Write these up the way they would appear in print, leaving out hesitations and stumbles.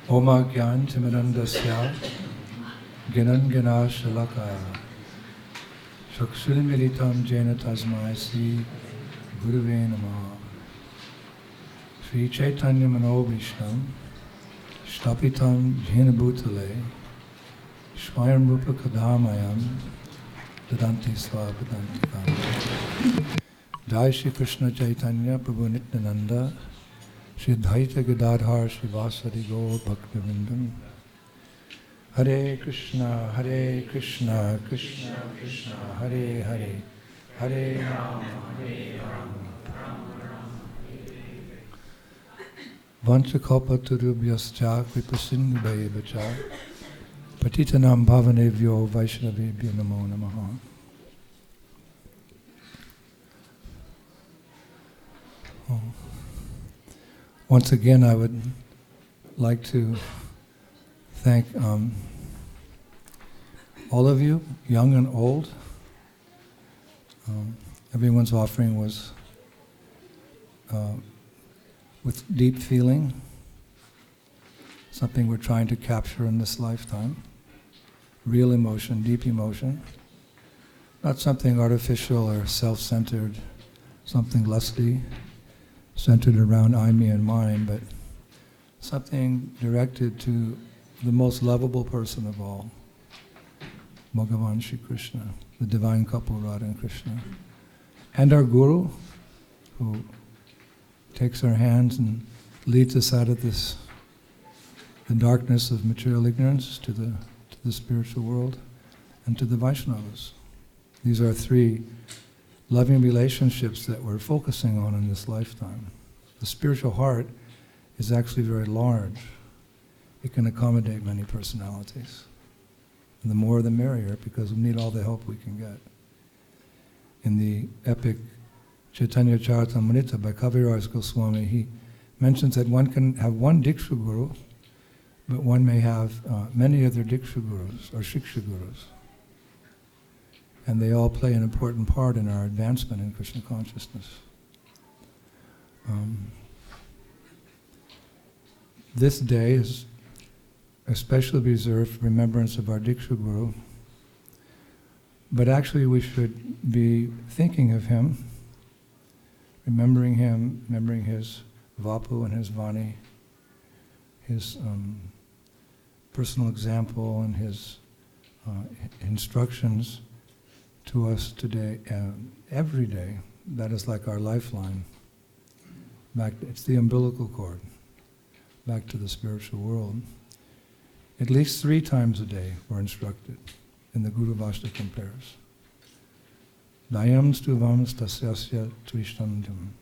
Oma Gyan Timirandasya Gyanan Gyana Shalakaya Chakshulmilitam Jena Tasmai Sri Guruve Namah Sri Chaitanya Manobhishtam Shtapitam Jena Bhutale Swayam Rupa Kadamayam Dadanti Swapadantikam Jai Shri Krishna Chaitanya Prabhu Nityananda Shri Dvaita Gadadhar Shri Vasari Gaur Bhakti Vrindam Hare Krishna Krishna Krishna Hare Hare Hare Rama Rama Vanchakalpatarubhyascha Kripasindhubhaya Patitanam Bhavanevyo Vaishnavebhyo Namo Namaha. Once again, I would like to thank all of you, young and old. Everyone's offering was with deep feeling, something we're trying to capture in this lifetime. Real emotion, deep emotion. Not something artificial or self-centered, something lusty, centered around I, me, and mine, but something directed to the most lovable person of all, Bhagavan Shri Krishna, the divine couple Radha and Krishna, and our Guru, who takes our hands and leads us out of the darkness of material ignorance to the spiritual world, and to the Vaishnavas. These are three loving relationships that we're focusing on in this lifetime. The spiritual heart is actually very large. It can accommodate many personalities. And the more the merrier, because we need all the help we can get. In the epic Chaitanya Charitamrita by Kaviraj Goswami, he mentions that one can have one Diksha Guru, but one may have many other Diksha Gurus or Shiksha Gurus. And they all play an important part in our advancement in Krishna consciousness. This day is especially reserved for remembrance of our Diksha Guru, but actually we should be thinking of him, remembering his Vapu and his Vani, his personal example and his instructions to us today, every day. That is like our lifeline. It's the umbilical cord, back to the spiritual world. At least 3 times a day we're instructed in the Guru Vastakam prayers. Dayam stuvam stasyasya trishtandam.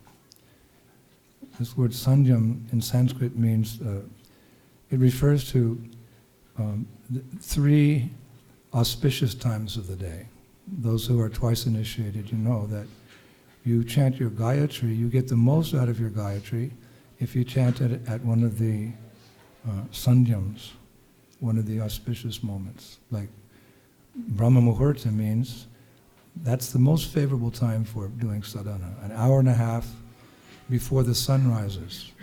This word sandhyam in Sanskrit means, it refers to 3 auspicious times of the day. Those who are twice initiated, you know that you chant your Gayatri, you get the most out of your Gayatri if you chant it at one of the sandhyams, one of the auspicious moments. Like Brahma Muhurta means that's the most favorable time for doing sadhana, an hour and a half before the sun rises.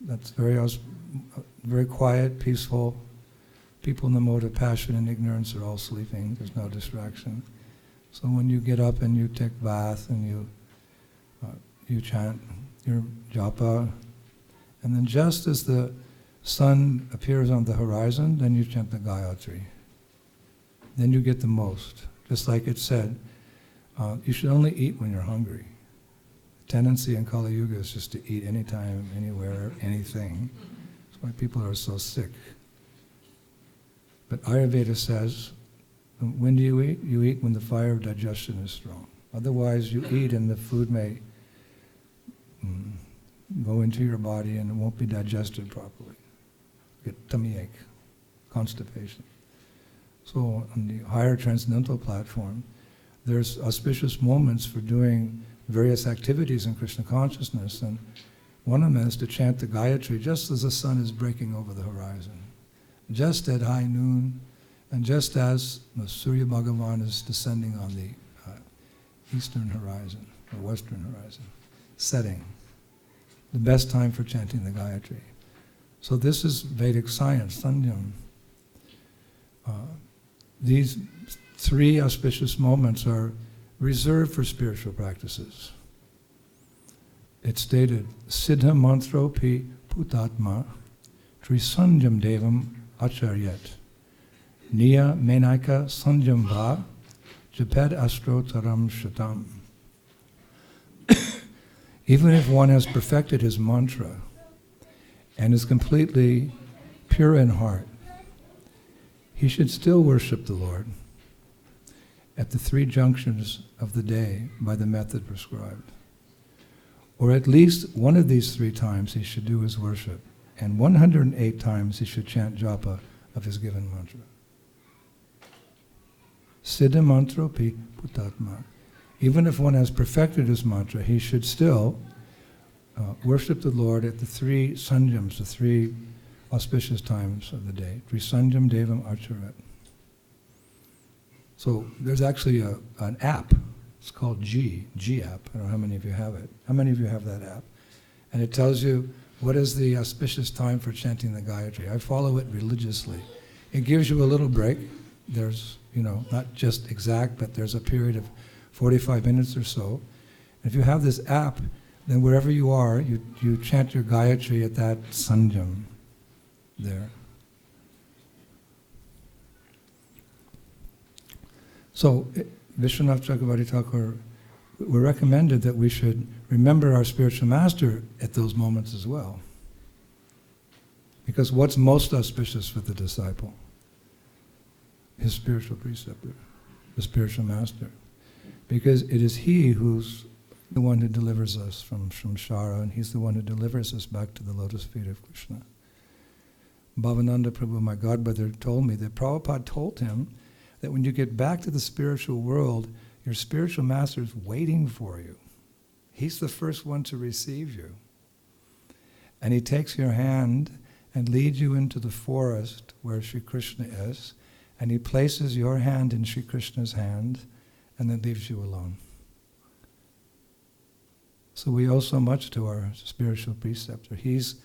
That's very quiet, peaceful. People in the mode of passion and ignorance are all sleeping, there's no distraction. So when you get up and you take bath and you chant your japa, and then just as the sun appears on the horizon, then you chant the Gayatri. Then you get the most. Just like it said, you should only eat when you're hungry. The tendency in Kali Yuga is just to eat anytime, anywhere, anything. That's why people are so sick. But Ayurveda says, when do you eat? You eat when the fire of digestion is strong. Otherwise, you eat and the food may go into your body and it won't be digested properly. Get tummy ache, constipation. So on the higher transcendental platform, there's auspicious moments for doing various activities in Krishna consciousness, and one of them is to chant the Gayatri just as the sun is breaking over the horizon. Just at high noon, and just as the Surya Bhagavan is descending on the eastern horizon, or western horizon, setting. The best time for chanting the Gayatri. So this is Vedic science, Sanyam. These 3 auspicious moments are reserved for spiritual practices. It's stated, Siddha mantro pi putatma trisanjam devam acharyat niya menaika sanjam va japed astro taram shatam. Even if one has perfected his mantra and is completely pure in heart, he should still worship the Lord at the 3 junctions of the day by the method prescribed. Or at least one of these 3 times he should do his worship, and 108 times he should chant japa of his given mantra. Siddha mantro pi putatma. Even if one has perfected his mantra, he should still worship the Lord at the 3 sanjams, the 3 auspicious times of the day. Trisanjam devam acharat. So there's actually an app. It's called G app. I don't know how many of you have it. How many of you have that app? And it tells you what is the auspicious time for chanting the Gayatri. I follow it religiously. It gives you a little break. There's, not just exact, but there's a period of 45 minutes or so. And if you have this app, then wherever you are, you chant your Gayatri at that sanjam there. So, Vishwanath Chakravarti Thakur, we recommended that we should remember our spiritual master at those moments as well. Because what's most auspicious for the disciple? His spiritual preceptor, the spiritual master. Because it is he who's the one who delivers us from samsara, and he's the one who delivers us back to the lotus feet of Krishna. Bhavananda Prabhu, my godbrother, told me that Prabhupada told him that when you get back to the spiritual world, your spiritual master is waiting for you. He's the first one to receive you. And he takes your hand and leads you into the forest where Sri Krishna is, and he places your hand in Sri Krishna's hand, and then leaves you alone. So we owe so much to our spiritual preceptor. He's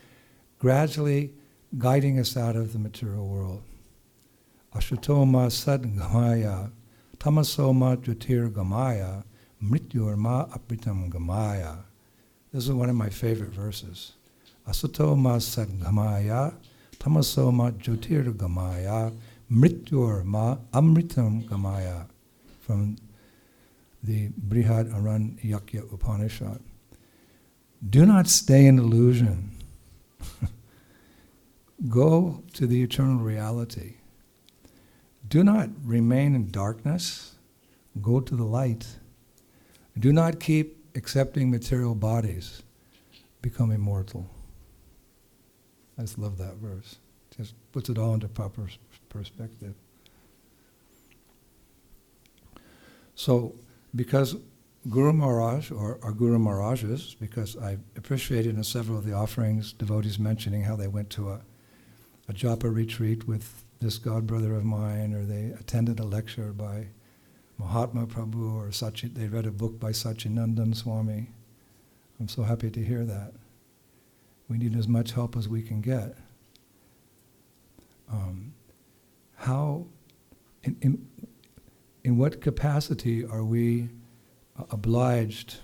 gradually guiding us out of the material world. Ashatoma sadgamaya, tamasoma jyotirgamaya, mrityurma apritam gamaya. This is one of my favorite verses. Asatoma sadgamaya, tamasoma jyotirgamaya, mrityurma amritam gamaya. From the Brihad Aranyakya Upanishad. Do not stay in illusion. Go to the eternal reality. Do not remain in darkness. Go to the light. Do not keep accepting material bodies. Become immortal. I just love that verse. Just puts it all into proper perspective. So, because Guru Maharaj, or our Guru Maharajas, because I appreciated in several of the offerings, devotees mentioning how they went to a japa retreat with this godbrother of mine, or they attended a lecture by Mahatma Prabhu, or they read a book by Indradyumna Swami. I'm so happy to hear that. We need as much help as we can get. In what capacity are we obliged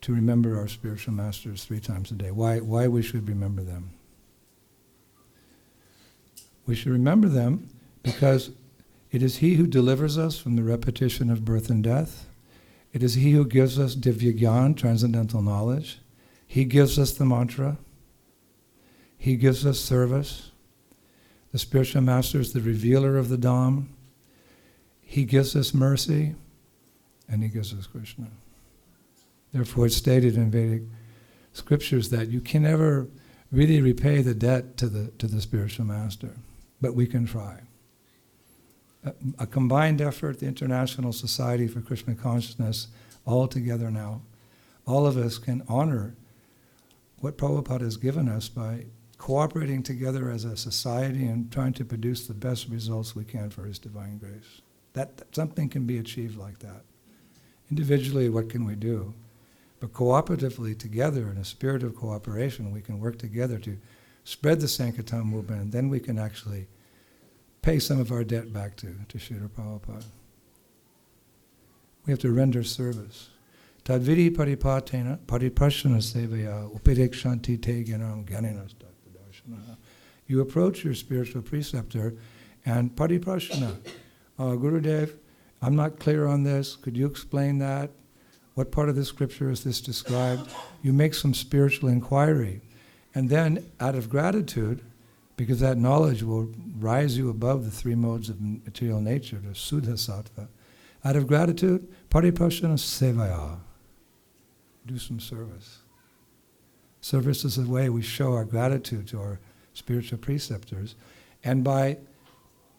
to remember our spiritual masters 3 times a day? Why we should remember them? We should remember them because it is he who delivers us from the repetition of birth and death. It is he who gives us divya gyan, transcendental knowledge. He gives us the mantra. He gives us service. The spiritual master is the revealer of the Dham. He gives us mercy, and he gives us Krishna. Therefore, it's stated in Vedic scriptures that you can never really repay the debt to the spiritual master, but we can try. A combined effort, the International Society for Krishna Consciousness, all together now, all of us can honor what Prabhupada has given us by cooperating together as a society and trying to produce the best results we can for his divine grace. That something can be achieved like that. Individually, what can we do? But cooperatively together, in a spirit of cooperation, we can work together to spread the Sankirtan movement, and then we can actually pay some of our debt back to Srila Prabhupada. We have to render service. Tadvidi paripatena pariprashana sevaya upidekshanti te gyanam gyaninas tattvadarshana. You approach your spiritual preceptor and pariprashana. Gurudev, I'm not clear on this. Could you explain that? What part of the scripture is this described? You make some spiritual inquiry. And then, out of gratitude, because that knowledge will rise you above the three modes of material nature, the Suddha Sattva. Out of gratitude, pariprashana sevaya. Do some service. Service is a way we show our gratitude to our spiritual preceptors. And by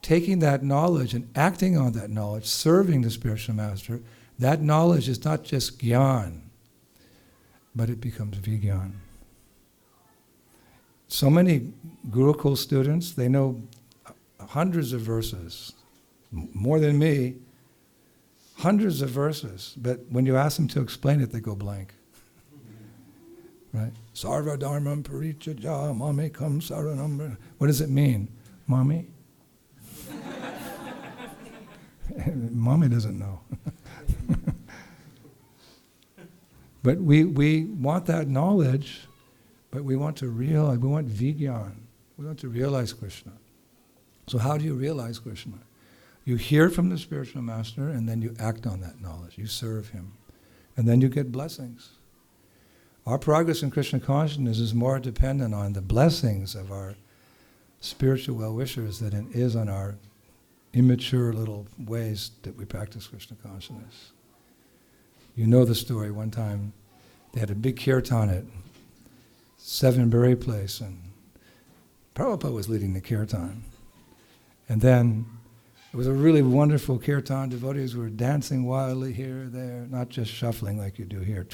taking that knowledge and acting on that knowledge, serving the spiritual master, that knowledge is not just gyan, but it becomes vigyan. So many Gurukul students, they know hundreds of verses, more than me, hundreds of verses, but when you ask them to explain it, they go blank. Right? Sarva dharmam parichaja mamekam saranam. What does it mean? Mommy? Mommy doesn't know. But we want that knowledge, but we want to realize, we want Vigyan. We want to realize Krishna. So how do you realize Krishna? You hear from the spiritual master, and then you act on that knowledge. You serve him. And then you get blessings. Our progress in Krishna consciousness is more dependent on the blessings of our spiritual well-wishers than it is on our immature little ways that we practice Krishna consciousness. You know the story. One time, they had a big kirtan at Seven Berry Place, and Prabhupada was leading the kirtan. And then it was a really wonderful kirtan. Devotees were dancing wildly here, there, not just shuffling like you do here.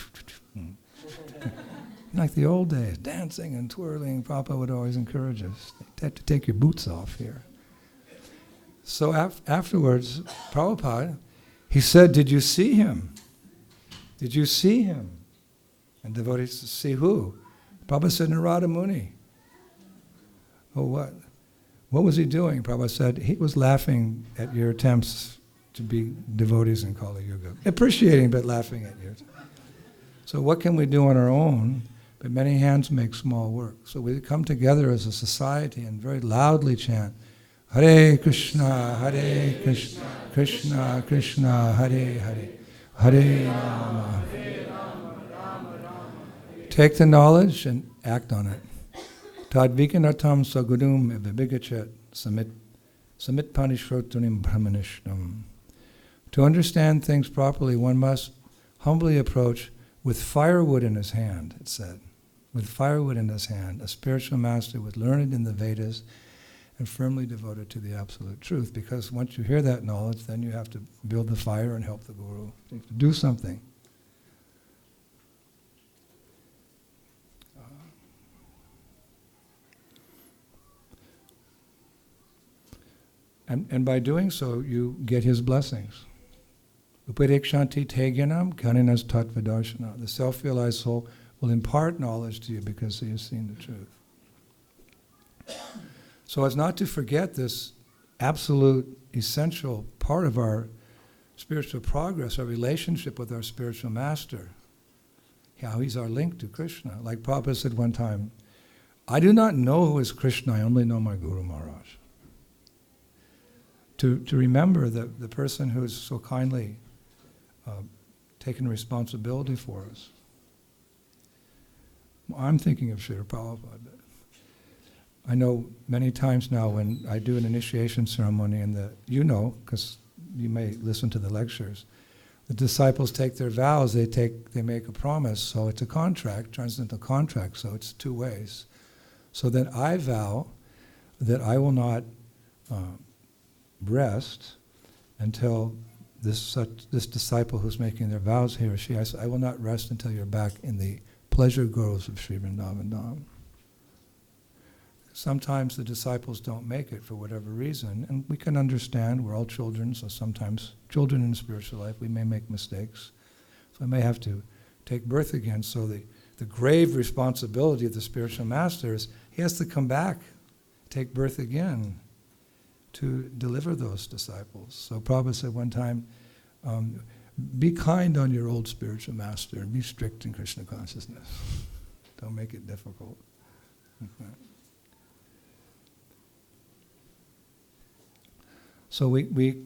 Like the old days, dancing and twirling. Prabhupada would always encourage us. You have to take your boots off here. So afterwards, Prabhupada, he said, "Did you see him? Did you see him?" And devotees said, "See who?" Prabhupada said, "Narada Muni." "Oh, what? What was he doing?" Prabhupada said, "He was laughing at your attempts to be devotees in Kali Yuga. Appreciating, but laughing at you." So what can we do on our own? But many hands make small work. So we come together as a society and very loudly chant, Hare Krishna, Hare Krishna, Krishna Krishna, Hare Hare, Hare Rama. Take the knowledge and act on it. Tad vikanatam sagudum evibigachet samit panishrotunim brahmanishnam. To understand things properly, one must humbly approach with firewood in his hand, it said. With firewood in his hand, a spiritual master was learned in the Vedas and firmly devoted to the absolute truth. Because once you hear that knowledge, then you have to build the fire and help the guru. You have to do something. And by doing so, you get his blessings. Upadekshanti te gyanam ganinas tattvadarshana. The self-realized soul will impart knowledge to you because he has seen the truth. So as not to forget this absolute, essential part of our spiritual progress, our relationship with our spiritual master, how he's our link to Krishna. Like Prabhupada said one time, I do not know who is Krishna, I only know my Guru Maharaj. To remember that the person who has so kindly taken responsibility for us. I'm thinking of Srila Prabhupada. I know many times now when I do an initiation ceremony, and because you may listen to the lectures, the disciples take their vows, they make a promise, so it's a contract, turns into a contract, so it's two ways. So then I vow that I will not rest until this disciple who's making their vows, he or she, I say, I will not rest until you're back in the pleasure groves of Sri Vrindavan Dham. Sometimes the disciples don't make it for whatever reason, and we can understand, we're all children, so sometimes children in spiritual life, we may make mistakes. So I may have to take birth again, so the the grave responsibility of the spiritual master is he has to come back, take birth again, to deliver those disciples. So Prabhupada said one time, be kind on your old spiritual master and be strict in Krishna consciousness. Don't make it difficult. Okay. So we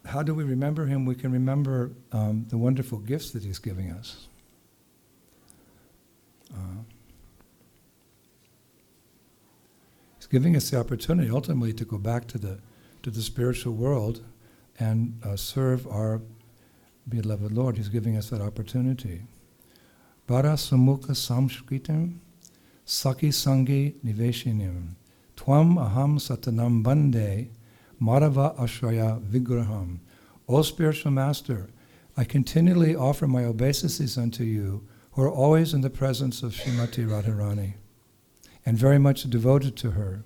how do we remember him? We can remember the wonderful gifts that he's giving us. He's giving us the opportunity ultimately to go back to the spiritual world and serve our beloved Lord. He's giving us that opportunity. Bara samukha samskritam saki sangi niveshinim tvam aham satanam bande madhava ashraya vigraham. O spiritual master, I continually offer my obeisances unto you, who are always in the presence of Srimati Radharani and very much devoted to her.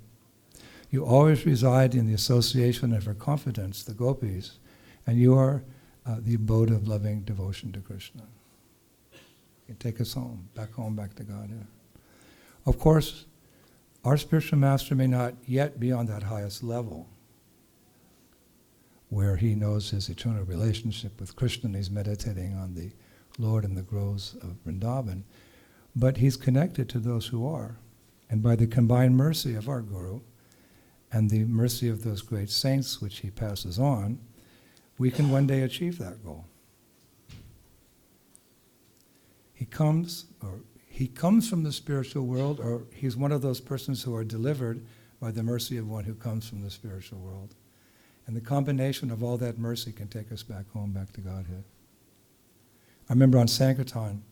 You always reside in the association of her confidants, the gopis, and you are the abode of loving devotion to Krishna. You take us home, back to God. Yeah. Of course, our spiritual master may not yet be on that highest level, where he knows his eternal relationship with Krishna and he's meditating on the Lord in the groves of Vrindavan. But he's connected to those who are. And by the combined mercy of our Guru and the mercy of those great saints which he passes on, we can one day achieve that goal. He comes from the spiritual world, or he's one of those persons who are delivered by the mercy of one who comes from the spiritual world. And the combination of all that mercy can take us back home, back to Godhead. I remember on Sankirtan,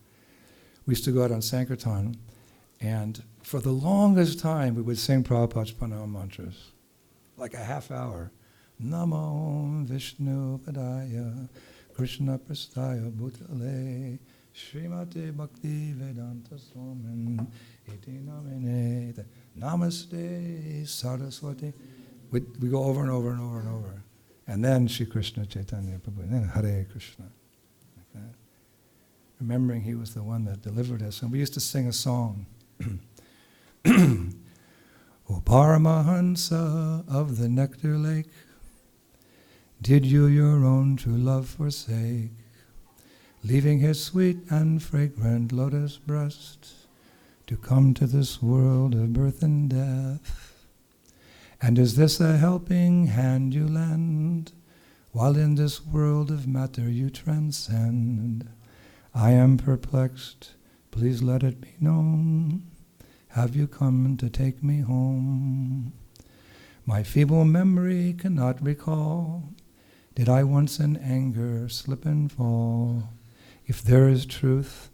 we used to go out on Sankirtan, and for the longest time we would sing Prabhupada's pranam mantras, like a half hour. Namo Vishnu Padaya Krishna Prastaya Bhutale Srimati Bhakti Vedanta Swami Iti Namine Namaste Saraswati. We go over and over and over and over. And then Shri Krishna Chaitanya Prabhu, and then Hare Krishna. Like that. Remembering he was the one that delivered us. And we used to sing a song. O Paramahansa of the nectar lake, did you your own true love forsake, leaving his sweet and fragrant lotus breast to come to this world of birth and death? And is this a helping hand you lend, while in this world of matter you transcend? I am perplexed, please let it be known. Have you come to take me home? My feeble memory cannot recall. Did I once in anger slip and fall? If there is truth,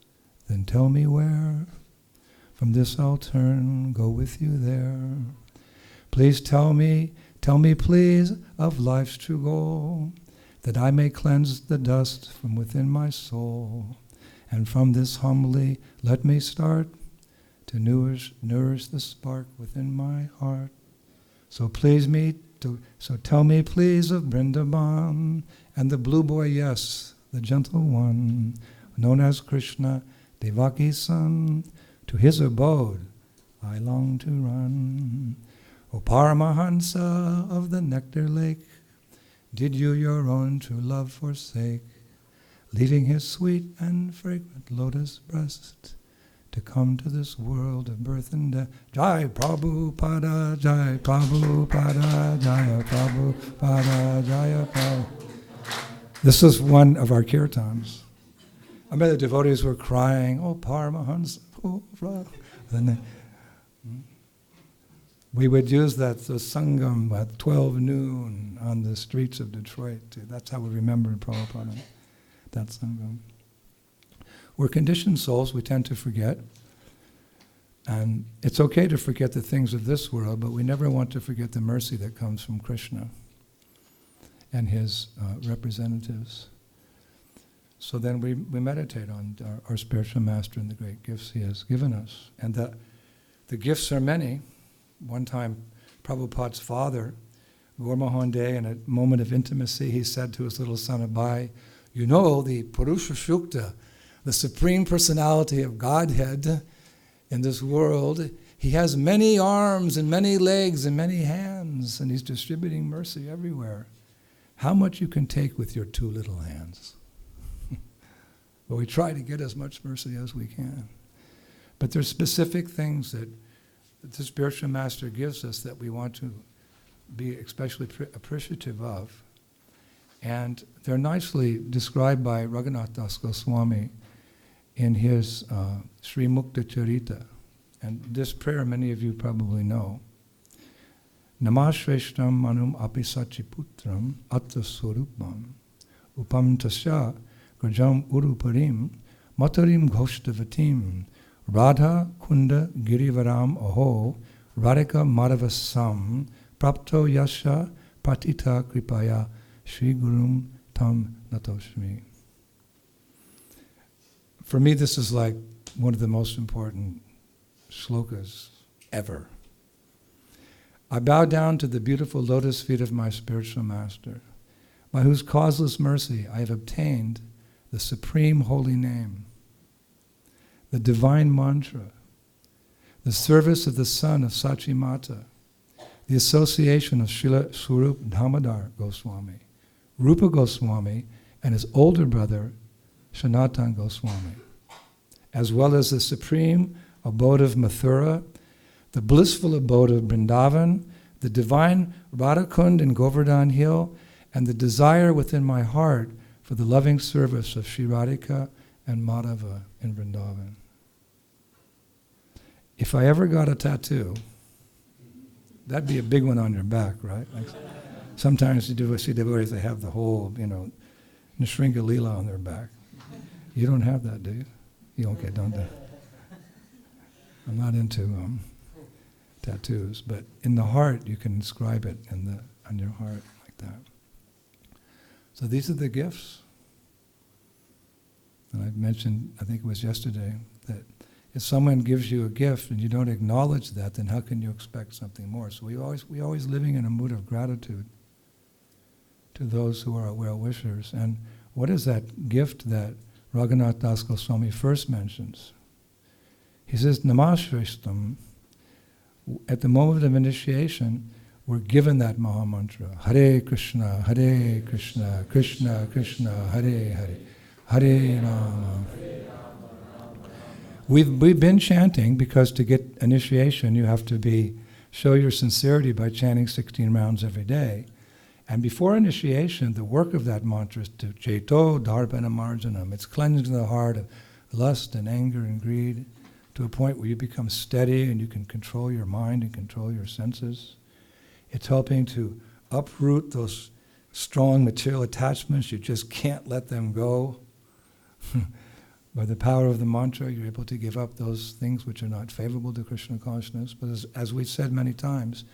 then tell me where. From this I'll turn, go with you there. Please tell me please of life's true goal, that I may cleanse the dust from within my soul. And from this humbly let me start to nourish the spark within my heart. So tell me please of Vrindavan, and the blue boy, yes, the gentle one, known as Krishna, Devaki's son. To his abode I long to run. O Paramahansa of the nectar lake, did you your own true love forsake, leaving his sweet and fragrant lotus breast to come to this world of birth and death? Jai Prabhupada, Jai Prabhupada, Jai Prabhupada, Jai Prabhupada. This is one of our kirtans. I remember the devotees were crying, "Oh Paramahansa, oh Prabhupada." We would use the Sangam at 12 noon on the streets of Detroit. That's how we remember Prabhupada, that Sangam. We're conditioned souls, we tend to forget. And it's okay to forget the things of this world, but we never want to forget the mercy that comes from Krishna and his representatives. So then we meditate on our spiritual master and the great gifts he has given us. And the gifts are many. One time, Prabhupada's father, Gaur Mohan Dey, in a moment of intimacy, he said to his little son Abai, "You know the Purusha Sukta, the Supreme Personality of Godhead in this world, he has many arms and many legs and many hands, and he's distributing mercy everywhere. How much you can take with your two little hands? But we try to get as much mercy as we can. But there's specific things that the spiritual master gives us that we want to be especially appreciative of. And they're nicely described by Raghunath Das Goswami in his Sri Mukta Charita. And this prayer many of you probably know. Namashveshtam manum apisachiputram attaswarupam upam tasya grajam uruparim matarim ghoštavatim radha kunda girivaram aho radhika madhavasam prapto yasha patita kripaya Shri Gurum Tam Natoshmi. For me, this is like one of the most important shlokas ever. I bow down to the beautiful lotus feet of my spiritual master, by whose causeless mercy I have obtained the supreme holy name, the divine mantra, the service of the son of Sachi Mata, the association of Srila Swarup Damodar Goswami, Rupa Goswami, and his older brother, Sanatan Goswami, as well as the supreme abode of Mathura, the blissful abode of Vrindavan, the divine Radhakund in Govardhan Hill, and the desire within my heart for the loving service of Sri Radhika and Madhava in Vrindavan. If I ever got a tattoo, that'd be a big one on your back, right? Like sometimes you see devotees, they have the whole, Nishringa Leela on their back. You don't have that, do you? You okay, don't do. I'm not into tattoos, but in the heart you can inscribe it on your heart like that. So these are the gifts. And I've mentioned, I think it was yesterday, that if someone gives you a gift and you don't acknowledge that, then how can you expect something more? So we always living in a mood of gratitude to those who are well-wishers. And what is that gift that Raghunath Das Goswami first mentions? He says, Namashveshtam. At the moment of initiation, we're given that Maha Mantra. Hare Krishna, Krishna Krishna, Hare Hare, Hare Rama. We've been chanting because to get initiation you have to show your sincerity by chanting 16 rounds every day. And before initiation, the work of that mantra is to Cheto Dharpana Marjanam. It's cleansing the heart of lust and anger and greed to a point where you become steady and you can control your mind and control your senses. It's helping to uproot those strong material attachments. You just can't let them go. By the power of the mantra, you're able to give up those things which are not favorable to Krishna consciousness. But as we've said many times,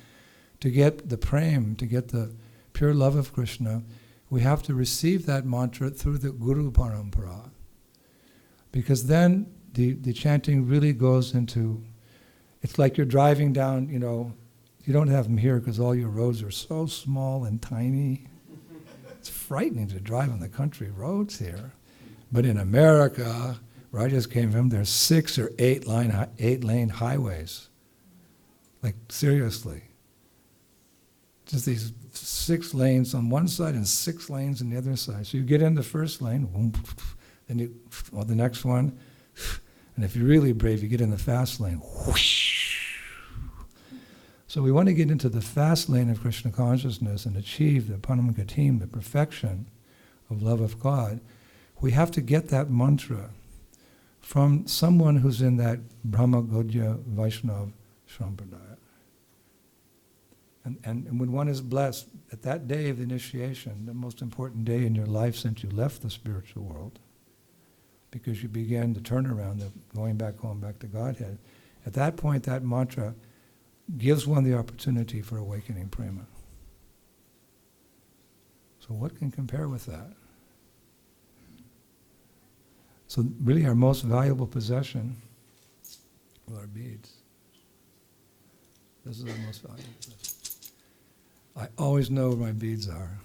to get the prem, to get the pure love of Krishna, we have to receive that mantra through the Guru Parampara. Because then the chanting really goes into, it's like you're driving down, you don't have them here because all your roads are so small and tiny. It's frightening to drive on the country roads here. But in America, where I just came from, there's 6 or 8 lane highways. Like, seriously. Just these 6 lanes on one side and 6 lanes on the other side. So you get in the first lane, then the next one, and if you're really brave, you get in the fast lane. So we want to get into the fast lane of Krishna consciousness and achieve the Paramagatim, the perfection of love of God. We have to get that mantra from someone who's in that Brahma Gaudiya Vaishnava Sampradaya. And when one is blessed, at that day of the initiation, the most important day in your life since you left the spiritual world, because you began the turnaround of going back home, back to Godhead, at that point that mantra gives one the opportunity for awakening prema. So what can compare with that? So really our most valuable possession are our beads. This is our most valuable possession. I always know where my beads are,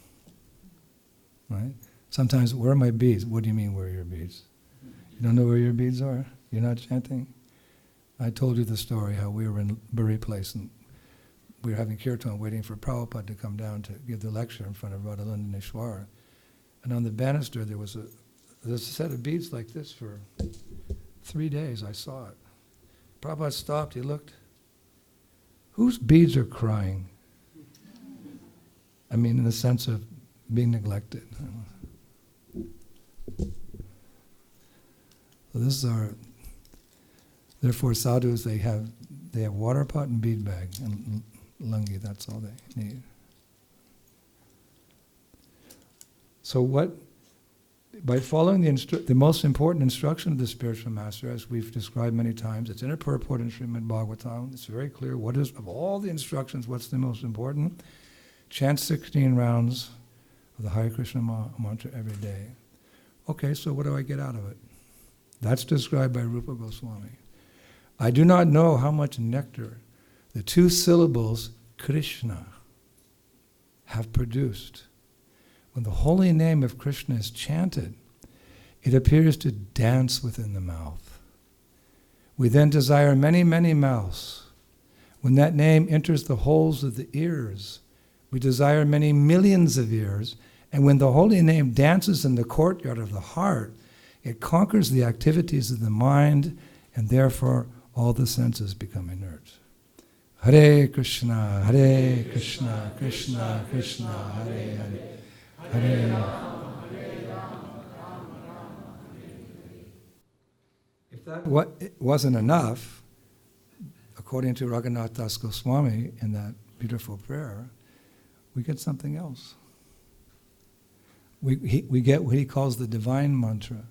right? Sometimes, where are my beads? What do you mean, where are your beads? You don't know where your beads are? You're not chanting? I told you the story how we were in Buri Place and we were having kirtan waiting for Prabhupada to come down to give the lecture in front of Radhalindeshwara. And on the banister there's a set of beads like this for 3 days. I saw it. Prabhupada stopped, he looked. Whose beads are crying? I mean, in the sense of being neglected. So this is our. Therefore, sadhus they have water pot and bead bag and lungi. That's all they need. So by following the most important instruction of the spiritual master, as we've described many times, it's in a purport in Srimad Bhagavatam. It's very clear what is, of all the instructions, what's the most important. Chant 16 rounds of the Hare Krishna mantra every day. Okay, so what do I get out of it? That's described by Rupa Goswami. I do not know how much nectar the 2 syllables Krishna have produced. When the holy name of Krishna is chanted, it appears to dance within the mouth. We then desire many, many mouths. When that name enters the holes of the ears, we desire many millions of ears. And when the holy name dances in the courtyard of the heart, it conquers the activities of the mind, and therefore all the senses become inert. Hare Krishna, Krishna, Krishna, Hare Hare, Hare Rama, Hare Rama, Rama Rama, Hare Hare. If that wasn't enough, according to Raghunath Das Goswami in that beautiful prayer, we get something else. We get what he calls the divine mantra,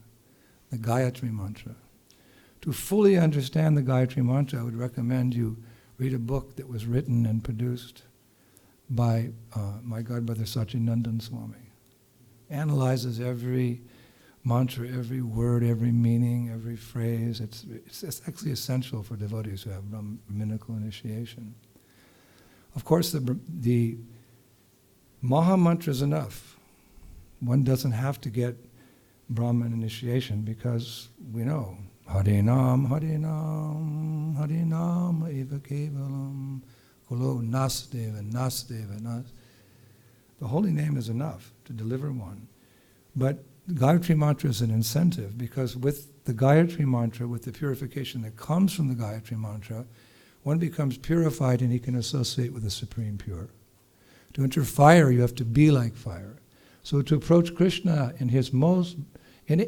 the Gayatri mantra. To fully understand the Gayatri mantra, I would recommend you read a book that was written and produced by my godbrother Sachinandan Swami. Analyzes every mantra, every word, every meaning, every phrase. It's actually essential for devotees who have Brahminical initiation. Of course, the Maha mantra is enough. One doesn't have to get Brahman initiation because we know Harinam, Harinam, Harinam eva kevalam kulo nasdeva, nasdeva, nas. The holy name is enough to deliver one. But Gayatri mantra is an incentive because with the Gayatri mantra, with the purification that comes from the Gayatri mantra, one becomes purified and he can associate with the Supreme Pure. To enter fire, you have to be like fire. So to approach Krishna in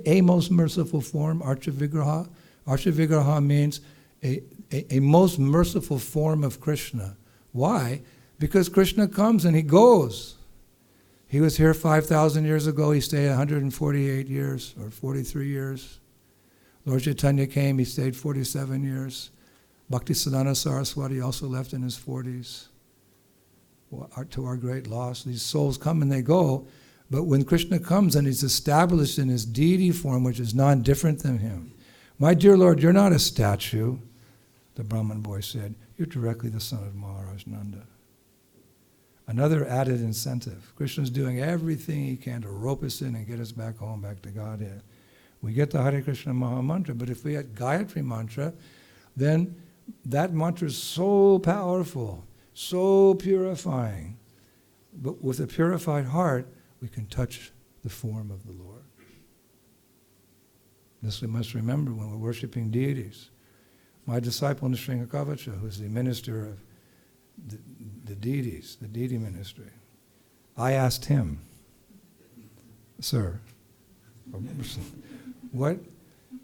a most merciful form, Archa Vigraha. Archa Vigraha means a most merciful form of Krishna. Why? Because Krishna comes and he goes. He was here 5,000 years ago. He stayed 148 years or 43 years. Lord Chaitanya came. He stayed 47 years. Bhakti Siddhanta Saraswati also left in his 40s. To our great loss. These souls come and they go. But when Krishna comes and he's established in his deity form, which is non-different than him, my dear Lord, you're not a statue, the Brahmin boy said. You're directly the son of Maharaj Nanda. Another added incentive. Krishna's doing everything he can to rope us in and get us back home, back to Godhead. We get the Hare Krishna Maha Mantra, but if we had Gayatri Mantra, then that mantra is so powerful, so purifying. But with a purified heart, we can touch the form of the Lord. This we must remember when we're worshiping deities. My disciple Nrsimhakavacha, who's the minister of the deities, the deity ministry, I asked him, Sir, what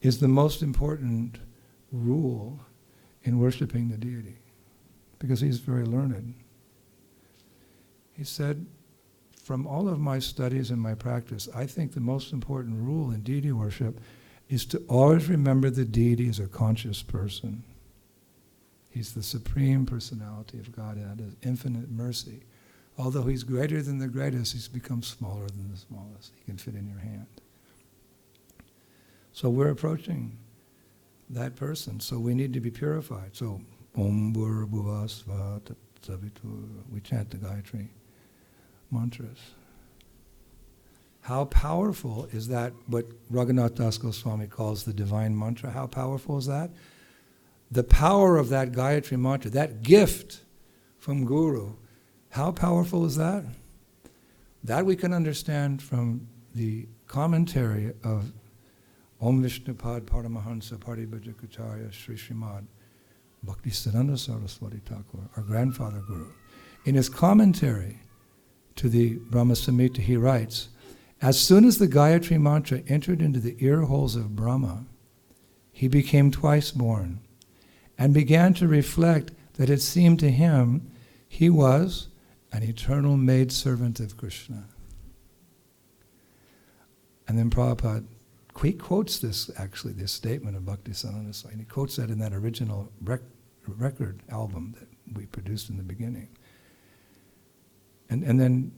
is the most important rule in worshiping the deity? Because he's very learned. He said, from all of my studies and my practice, I think the most important rule in deity worship is to always remember the deity as a conscious person. He's the supreme personality of Godhead, of infinite mercy. Although he's greater than the greatest, he's become smaller than the smallest. He can fit in your hand. So we're approaching that person, so we need to be purified. So, Om Bhur Bhuva Svaha Tat Savitur, we chant the Gayatri mantras. How powerful is that, what Raghunath Das Goswami calls the divine mantra? How powerful is that? The power of that Gayatri mantra, that gift from Guru, how powerful is that? That we can understand from the commentary of Om Vishnupad Paramahansa Paribhajakacarya Sri Srimad Bhakti Siddhanta Saraswati Thakur, our grandfather Guru. In his commentary to the Brahma Samhita, he writes, as soon as the Gayatri mantra entered into the ear holes of Brahma, he became twice born and began to reflect that it seemed to him he was an eternal maidservant of Krishna. And then Prabhupada quotes this statement of Bhakti Siddhanta Swami. He quotes that in that original record album that we produced in the beginning. And then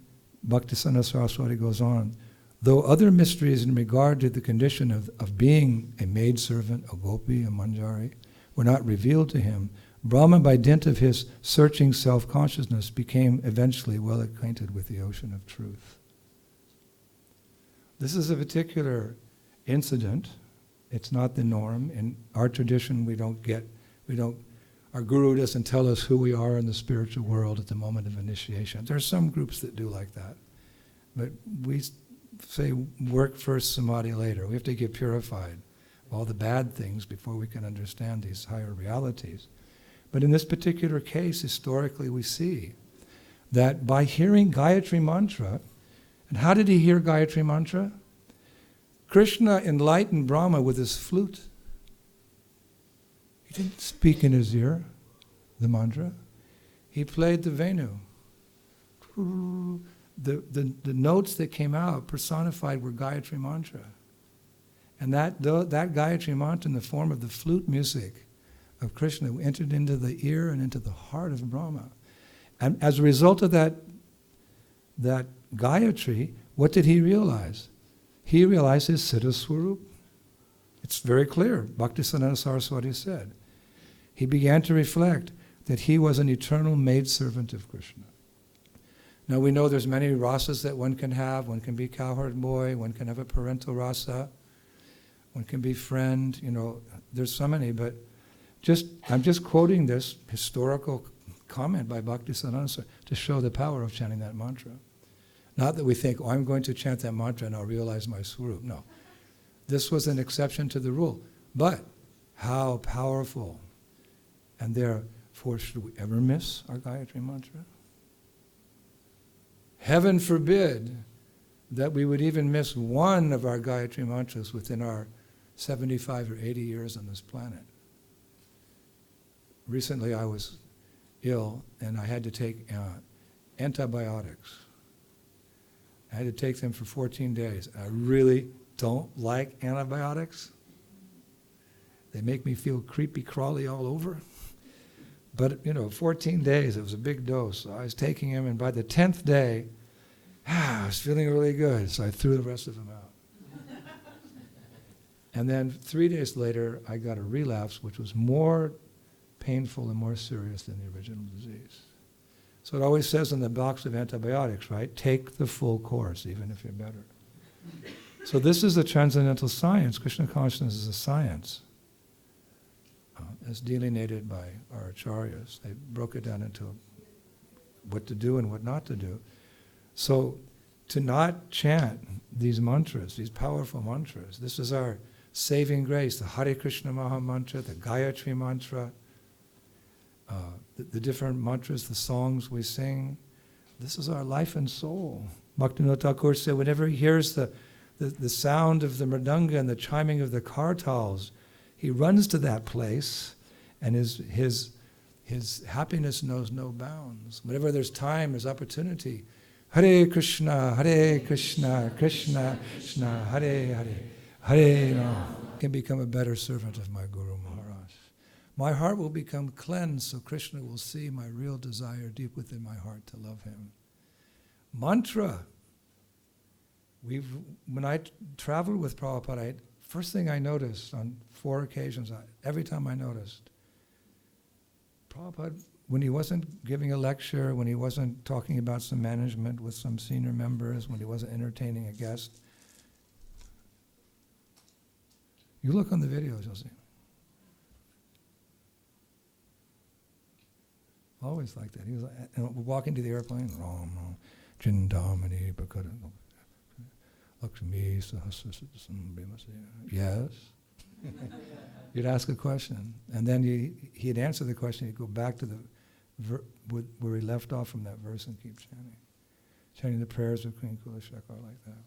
Bhakti Siddhanta Saraswati goes on, though other mysteries in regard to the condition of being a maidservant, a gopi, a manjari, were not revealed to him, Brahma, by dint of his searching self-consciousness, became eventually well acquainted with the ocean of truth. This is a particular incident. It's not the norm. In our tradition, our guru doesn't tell us who we are in the spiritual world at the moment of initiation. There are some groups that do like that. But we say work first, samadhi later. We have to get purified of all the bad things before we can understand these higher realities. But in this particular case, historically, we see that by hearing Gayatri Mantra, and how did he hear Gayatri Mantra? Krishna enlightened Brahma with his flute. He didn't speak in his ear, the mantra. He played the Venu. The notes that came out personified were Gayatri Mantra. And that Gayatri Mantra in the form of the flute music of Krishna entered into the ear and into the heart of Brahma. And as a result of that Gayatri, what did he realize? He realized his Siddha Swarup. It's very clear. Bhaktisiddhanta Saraswati said. He began to reflect that he was an eternal maidservant of Krishna. Now we know there's many rasas that one can have. One can be cowherd boy, one can have a parental rasa, one can be friend, there's so many, but I'm just quoting this historical comment by Bhaktisiddhanta to show the power of chanting that mantra. Not that we think, I'm going to chant that mantra and I'll realize my swarup. No. This was an exception to the rule. But how powerful. And therefore, should we ever miss our Gayatri Mantra? Heaven forbid that we would even miss one of our Gayatri Mantras within our 75 or 80 years on this planet. Recently I was ill and I had to take antibiotics. I had to take them for 14 days. I really don't like antibiotics. They make me feel creepy crawly all over. But, 14 days, it was a big dose. So I was taking them, and by the 10th day, I was feeling really good, so I threw the rest of them out. And then 3 days later, I got a relapse, which was more painful and more serious than the original disease. So it always says in the box of antibiotics, right? Take the full course, even if you're better. So this is a transcendental science. Krishna consciousness is a science. As delineated by our acharyas. They broke it down into what to do and what not to do. So to not chant these mantras, these powerful mantras, this is our saving grace, the Hare Krishna Maha Mantra, the Gayatri Mantra, the different mantras, the songs we sing. This is our life and soul. Bhaktivinoda Thakur said whenever he hears the sound of the mridanga and the chiming of the kartals, he runs to that place and his happiness knows no bounds. Whenever there's time, there's opportunity. Hare Krishna, Krishna Krishna, Hare Hare, Hare Rama. Can become a better servant of my Guru Maharaj. My heart will become cleansed so Krishna will see my real desire deep within my heart to love him. Mantra. When I traveled with Prabhupada, first thing I noticed on 4 occasions, every time I noticed, Prabhupada when he wasn't giving a lecture, when he wasn't talking about some management with some senior members, when he wasn't entertaining a guest, you look on the videos, you'll see. Always like that. He was like, and walking to the airplane, Ram, Chindamani, Lakshmi, yes. You'd ask a question, and then he'd answer the question. He'd go back to the where he left off from that verse and keep chanting the prayers of Queen Kulashekar like that.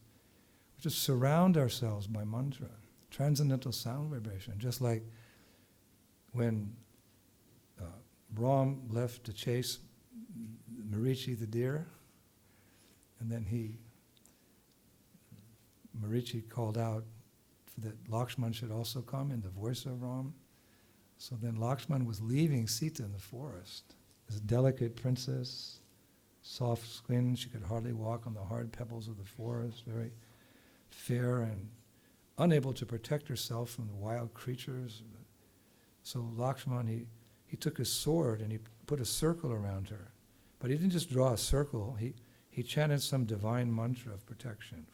We just surround ourselves by mantra, transcendental sound vibration, just like when Ram left to chase Marichi the deer, and then Marichi called out that Lakshman should also come in the voice of Ram. So then Lakshman was leaving Sita in the forest. This delicate princess, soft skin, she could hardly walk on the hard pebbles of the forest, very fair and unable to protect herself from the wild creatures. So Lakshman, he took his sword and he put a circle around her. But he didn't just draw a circle, he chanted some divine mantra of protection.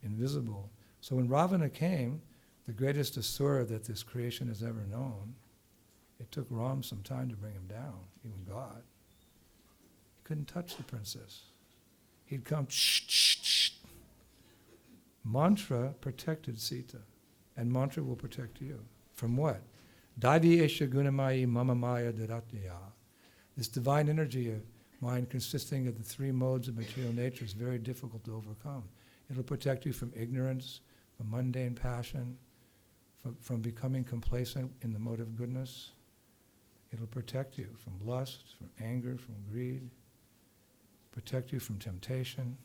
Invisible. So when Ravana came, the greatest asura that this creation has ever known, it took Ram some time to bring him down, even God. He couldn't touch the princess. He'd come, Mantra protected Sita, and mantra will protect you. From what? Daivi esha gunamayi mama maya dharatya. This divine energy of mind consisting of the three modes of material nature is very difficult to overcome. It'll protect you from ignorance, from mundane passion, from becoming complacent in the mode of goodness. It'll protect you from lust, from anger, from greed, protect you from temptation.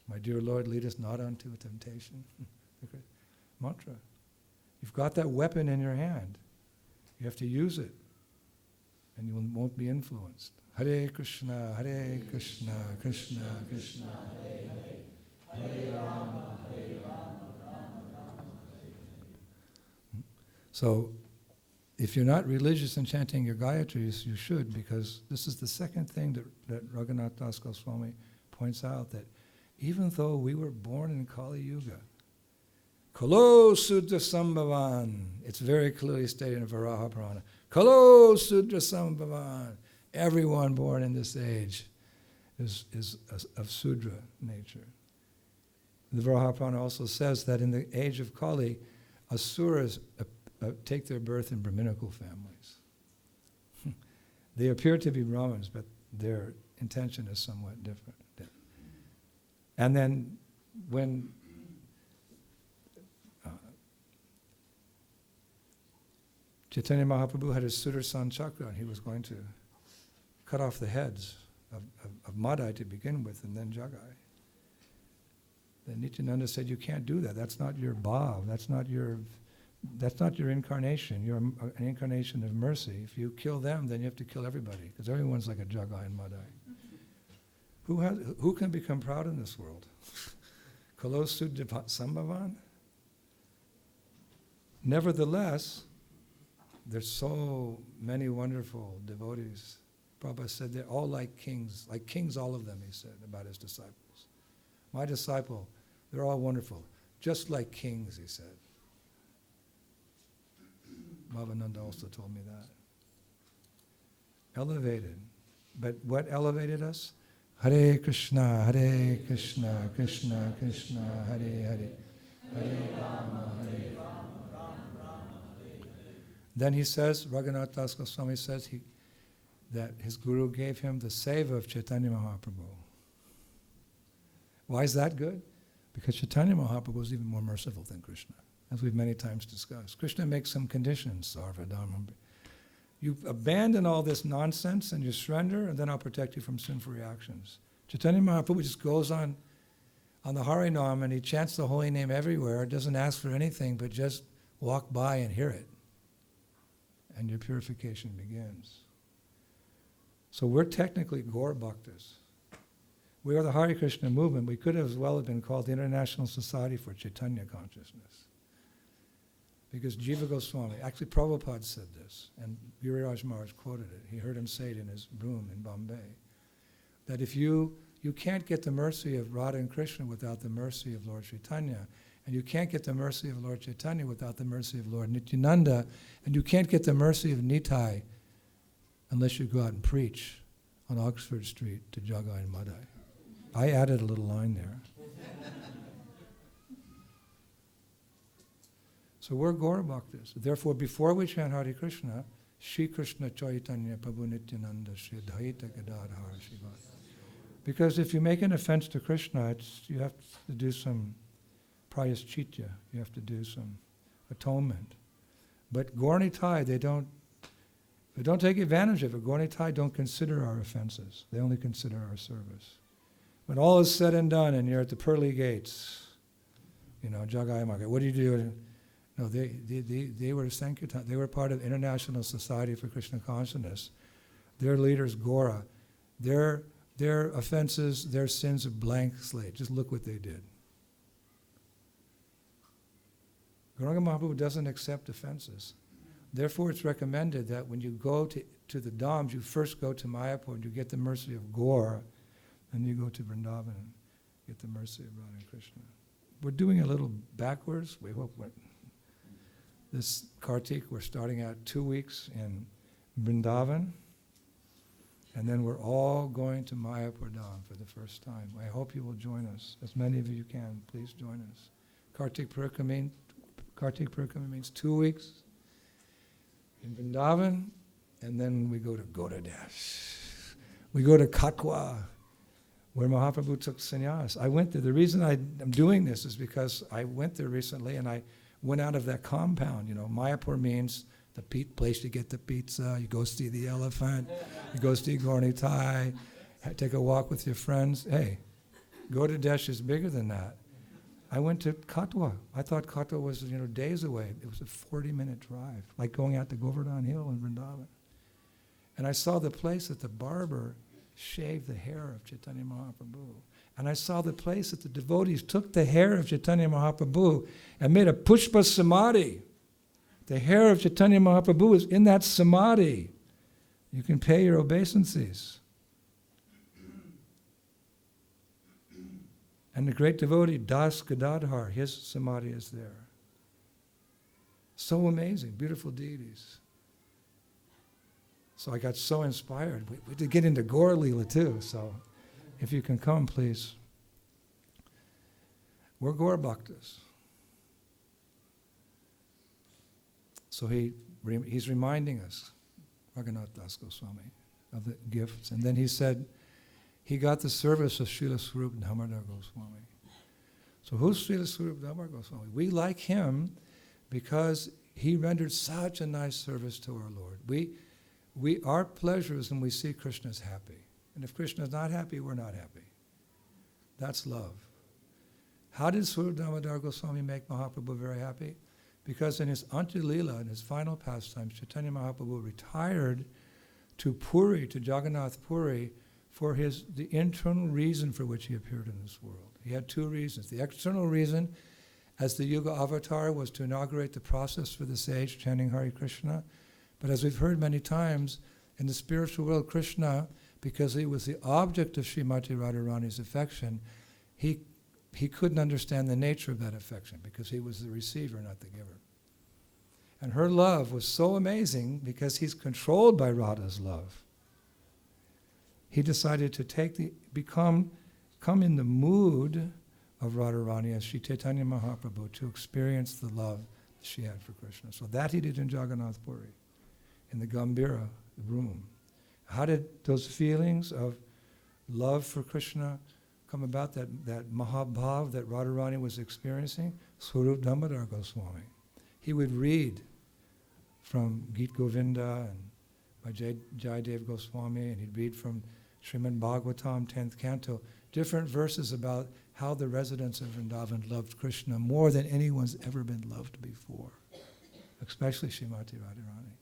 My dear Lord, lead us not unto a temptation. Mantra. You've got that weapon in your hand. You have to use it, and you won't be influenced. Hare Krishna, Krishna Krishna, Hare Hare. Hare Rama, Rama Rama. So, if you're not religious in chanting your Gayatris, you should, because this is the second thing that Raghunath Das Goswami points out, that even though we were born in Kali Yuga, Kalo Sudra Sambhavan, it's very clearly stated in Varaha Purana, Kalo Sudra Sambhavan, everyone born in this age is of Sudra nature. The Varaha Purana also says that in the age of Kali, asuras take their birth in Brahminical families. They appear to be Brahmins, but their intention is somewhat different. And then when Chaitanya Mahaprabhu had his Sudarshan Chakra, and he was going to cut off the heads of Madai to begin with, and then Jagai. Then Nityananda said, you can't do that. That's not your bhav. That's not your incarnation. You're an incarnation of mercy. If you kill them, then you have to kill everybody, because everyone's like a Jagai and Madai. Who can become proud in this world? Kalo Sudra Sambhavan? Nevertheless, there's so many wonderful devotees. Prabhupada said they're all like kings all of them, he said, about his disciples. My disciple, they're all wonderful, just like kings, he said. Bhavananda also told me that. Elevated. But what elevated us? Hare Krishna, Krishna Krishna, Hare Hare, Hare Rama, Hare Rama. Then he says, Raghunath Das Goswami says that his guru gave him the seva of Chaitanya Mahaprabhu. Why is that good? Because Chaitanya Mahaprabhu is even more merciful than Krishna, as we've many times discussed. Krishna makes some conditions, Sarvadharma. You abandon all this nonsense and you surrender, and then I'll protect you from sinful reactions. Chaitanya Mahaprabhu just goes on the Harinam and he chants the holy name everywhere, doesn't ask for anything, but just walk by and hear it. And your purification begins. So we're technically Gaur Bhaktas. We are the Hare Krishna movement. We could as well have been called the International Society for Chaitanya Consciousness. Because Jiva Goswami, actually Prabhupada said this, and Giriraj Maharaj quoted it. He heard him say it in his room in Bombay, that if you can't get the mercy of Radha and Krishna without the mercy of Lord Chaitanya, and you can't get the mercy of Lord Chaitanya without the mercy of Lord Nityananda, and you can't get the mercy of Nitai unless you go out and preach on Oxford Street to Jagai and Madai. I added a little line there. So we're Gaura Bhaktas. Therefore, before we chant Hare Krishna, Shri Krishna Chaitanya Prabhu Nityananda Shri Advaita Gadadhara Shiva. Because if you make an offense to Krishna, you have to do some prayaschitya. You have to do some atonement. But Gaurnitai, they don't take advantage of it. Gaurnitai don't consider our offenses. They only consider our service. When all is said and done and you're at the pearly gates, Jagai Maga, what do you do? No, they were Sankirtan. They were part of International Society for Krishna Consciousness. Their leaders, Gaura, their offenses, their sins are blank slate. Just look what they did. Gauranga Mahaprabhu doesn't accept offenses. Therefore, it's recommended that when you go to the Dhams, you first go to Mayapur and you get the mercy of Gaur, and you go to Vrindavan and get the mercy of Radha and Krishna. We're doing a little backwards. We hope this Kartik, we're starting out 2 weeks in Vrindavan, and then we're all going to Mayapur Dham for the first time. I hope you will join us. As many of you can, please join us. Kartik Purikama means 2 weeks in Vrindavan, and then we go to Gauradash. We go to Katwa, where Mahaprabhu took sannyas. I went there. The reason I'm doing this is because I went there recently, and I went out of that compound. Mayapur means the place to get the pizza. You go see the elephant. You go see Gaurnitai. Take a walk with your friends. Hey, Gauradash is bigger than that. I went to Katwa. I thought Katwa was days away. It was a 40-minute drive, like going out to Govardhan Hill in Vrindavan. And I saw the place that the barber shaved the hair of Chaitanya Mahaprabhu. And I saw the place that the devotees took the hair of Chaitanya Mahaprabhu and made a pushpa samadhi. The hair of Chaitanya Mahaprabhu is in that samadhi. You can pay your obeisances. And the great devotee, Das Gadadhar, his samadhi is there. So amazing, beautiful deities. So I got so inspired. We did get into Gaur Leela too, so if you can come, please. We're Gaur Bhaktas. So he's reminding us, Raghunath Das Goswami, of the gifts. And then he said, he got the service of Srila Swarup Damodar Goswami. So who's Srila Swarup Damodar Goswami? We like him because he rendered such a nice service to our Lord. Our pleasure is when we see Krishna's happy. And if Krishna's not happy, we're not happy. That's love. How did Swarup Damodar Goswami make Mahaprabhu very happy? Because in his Antilila, in his final pastimes, Chaitanya Mahaprabhu retired to Puri, to Jagannath Puri, for the internal reason for which he appeared in this world. He had 2 reasons. The external reason, as the Yuga avatar, was to inaugurate the process for the sage chanting Hare Krishna. But as we've heard many times, in the spiritual world, Krishna, because he was the object of Srimati Radharani's affection, he couldn't understand the nature of that affection because he was the receiver, not the giver. And her love was so amazing because he's controlled by Radha's love. He decided to come in the mood of Radharani as Sri Chaitanya Mahaprabhu to experience the love that she had for Krishna. So that he did in Jagannath Puri, in the Gambhira room. How did those feelings of love for Krishna come about, that Mahabhav that Radharani was experiencing? Swarup Damodar Goswami. He would read from Gita Govinda and by Jayadev Goswami, and he'd read from Srimad Bhagavatam, 10th canto, different verses about how the residents of Vrindavan loved Krishna more than anyone's ever been loved before, especially Srimati Radharani.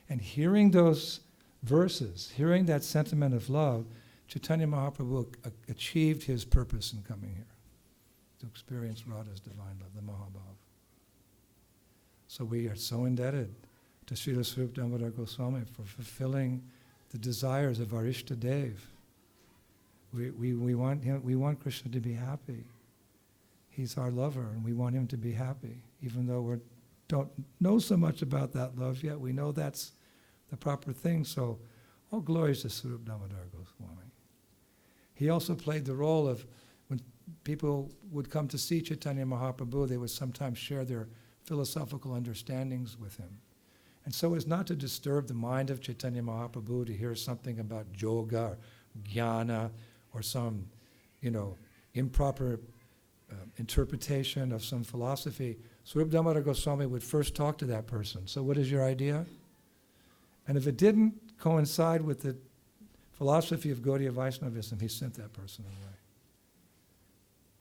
And hearing those verses, hearing that sentiment of love, Chaitanya Mahaprabhu achieved his purpose in coming here, to experience Radha's divine love, the Mahabhav. So we are so indebted to Srila Swarup Damodar Goswami for fulfilling the desires of our Ishtadev. We want him. We want Krishna to be happy. He's our lover, and we want him to be happy. Even though we don't know so much about that love yet, we know that's the proper thing. So, all glories to Swarup Damodar Goswami. He also played the role of, when people would come to see Chaitanya Mahaprabhu, they would sometimes share their philosophical understandings with him. And so as not to disturb the mind of Chaitanya Mahaprabhu to hear something about yoga or jnana or some, improper interpretation of some philosophy, Swarup Damodar Goswami would first talk to that person. So what is your idea? And if it didn't coincide with the philosophy of Gaudiya Vaishnavism, he sent that person away.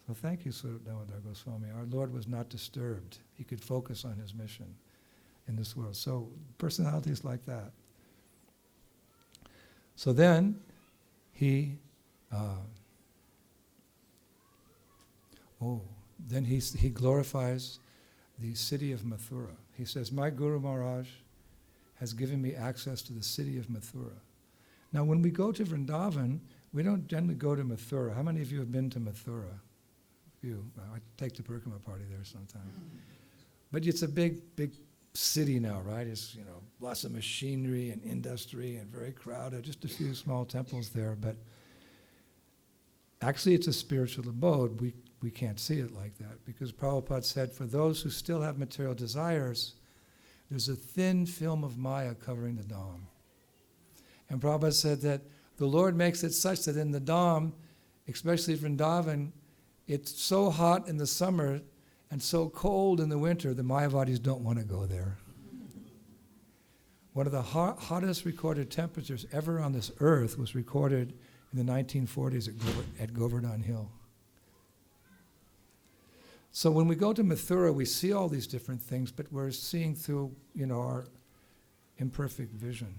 So thank you, Swarup Damodar Goswami. Our Lord was not disturbed. He could focus on his mission in this world. So personalities like that. So then he he glorifies the city of Mathura. He says, my Guru Maharaj has given me access to the city of Mathura. Now when we go to Vrindavan, we don't generally go to Mathura. How many of you have been to Mathura? I take the Parikrama party there sometime. But it's a big city now, right? It's, lots of machinery and industry and very crowded, just a few small temples there. But actually it's a spiritual abode. We can't see it like that because Prabhupada said, for those who still have material desires, there's a thin film of Maya covering the Dham. And Prabhupada said that the Lord makes it such that in the Dham, especially Vrindavan, it's so hot in the summer and so cold in the winter, the Mayavadis don't want to go there. One of the hottest recorded temperatures ever on this earth was recorded in the 1940s at Govardhan Hill. So when we go to Mathura, we see all these different things, but we're seeing through, our imperfect vision.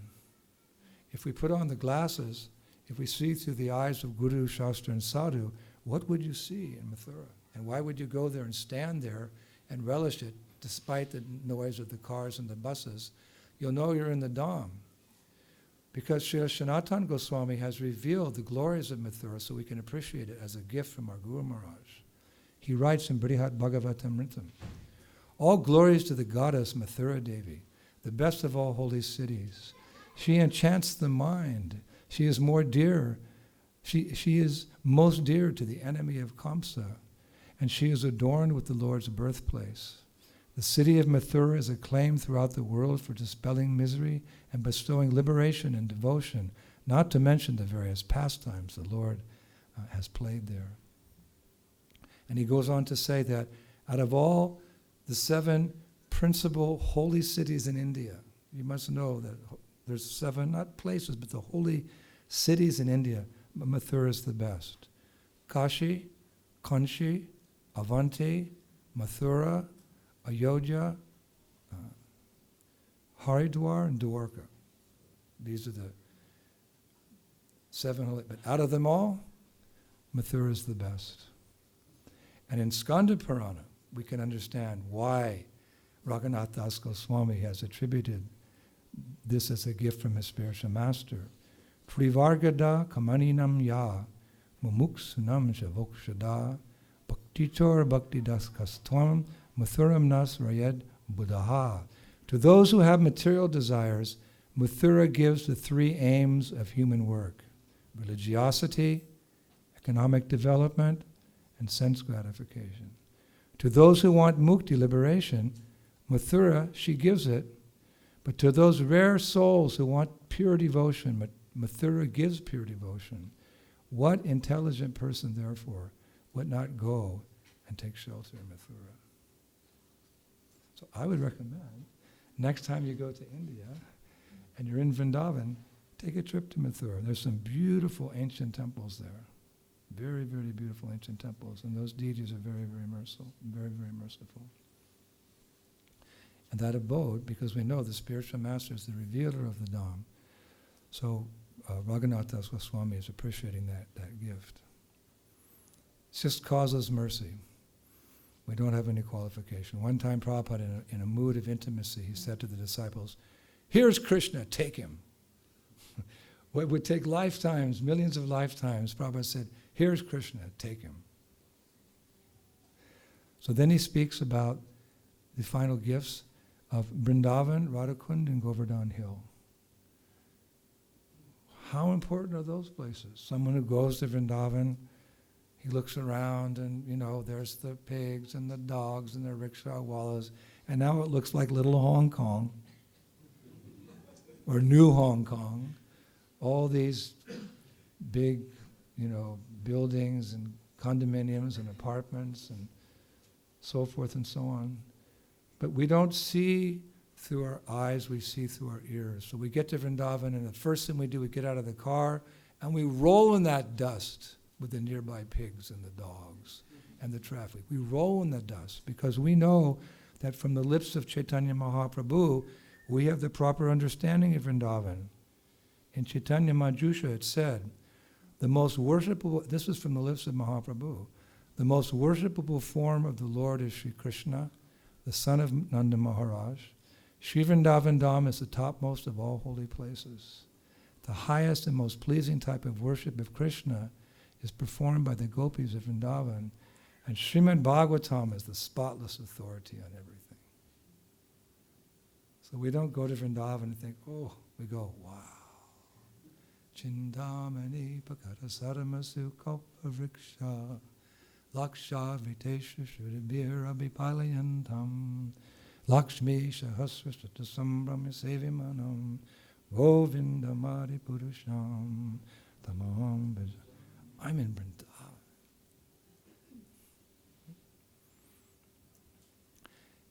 If we put on the glasses, if we see through the eyes of Guru, Shastra, and Sadhu, what would you see in Mathura? And why would you go there and stand there and relish it, despite the noise of the cars and the buses? You'll know you're in the Dham. Because Srila Sanatana Goswami has revealed the glories of Mathura so we can appreciate it as a gift from our Guru Maharaj. He writes in Brihat Bhagavatamritam, all glories to the goddess Mathura Devi, the best of all holy cities. She enchants the mind. She is more dear. She is most dear to the enemy of Kamsa, and she is adorned with the Lord's birthplace. The city of Mathura is acclaimed throughout the world for dispelling misery and bestowing liberation and devotion, not to mention the various pastimes the Lord has played there. And he goes on to say that out of all the 7 principal holy cities in India, you must know that there's 7, not places, but the holy cities in India, Mathura is the best. Kashi, Kanchi, Avanti, Mathura, Ayodhya, Haridwar, and Dwarka. These are the 7 holy, but out of them all, Mathura is the best. And in Skanda Purana, we can understand why Raghunath Das Goswami has attributed this as a gift from his spiritual master. Privargada kamaninam ya mumuksunam javokshada bhaktichor bhaktidas kastvam mathuram nas rayed buddhaha. To those who have material desires, Mathura gives the 3 aims of human work: religiosity, economic development, and sense gratification. To those who want mukti, liberation, Mathura, she gives it. But to those rare souls who want pure devotion, Mathura gives pure devotion. What intelligent person, therefore, would not go and take shelter in Mathura? So I would recommend, next time you go to India and you're in Vrindavan, take a trip to Mathura. There's some beautiful ancient temples there. Very, very beautiful ancient temples. And those deities are very, very merciful. Very, very merciful. And that abode, because we know the spiritual master is the revealer of the Dham. So Raghunath Das Goswami is appreciating that gift. It just causes mercy. We don't have any qualification. One time Prabhupada, in a mood of intimacy, he said to the disciples, "Here's Krishna, take him." What would take lifetimes, millions of lifetimes, Prabhupada said, "Here's Krishna, take him." So then he speaks about the final gifts of Vrindavan, Radhakund, and Govardhan Hill. How important are those places? Someone who goes to Vrindavan, he looks around and, there's the pigs and the dogs and the rickshaw wallas, and now it looks like little Hong Kong, or New Hong Kong. All these big, buildings and condominiums and apartments and so forth and so on. But we don't see through our eyes, we see through our ears. So we get to Vrindavan, and the first thing we do, we get out of the car, and we roll in that dust with the nearby pigs and the dogs and the traffic. We roll in the dust because we know that from the lips of Chaitanya Mahaprabhu, we have the proper understanding of Vrindavan. In Chaitanya Majusha it said, the most worshipable, this is from the lips of Mahaprabhu, the most worshipable form of the Lord is Sri Krishna, the son of Nanda Maharaj. Sri Vrindavan Dham is the topmost of all holy places. The highest and most pleasing type of worship of Krishna is performed by the gopis of Vrindavan, and Srimad Bhagavatam is the spotless authority on everything. So we don't go to Vrindavan and think, we go, wow. Chindamani pakara saramasu kalpa vriksha laksha vitesha shuribhira abhipalayantam Lakshmi Sahasrasata Sambrahma Sevimanam Govindamari Purusham Tamaham Bhaja. I'm in Vrindavan.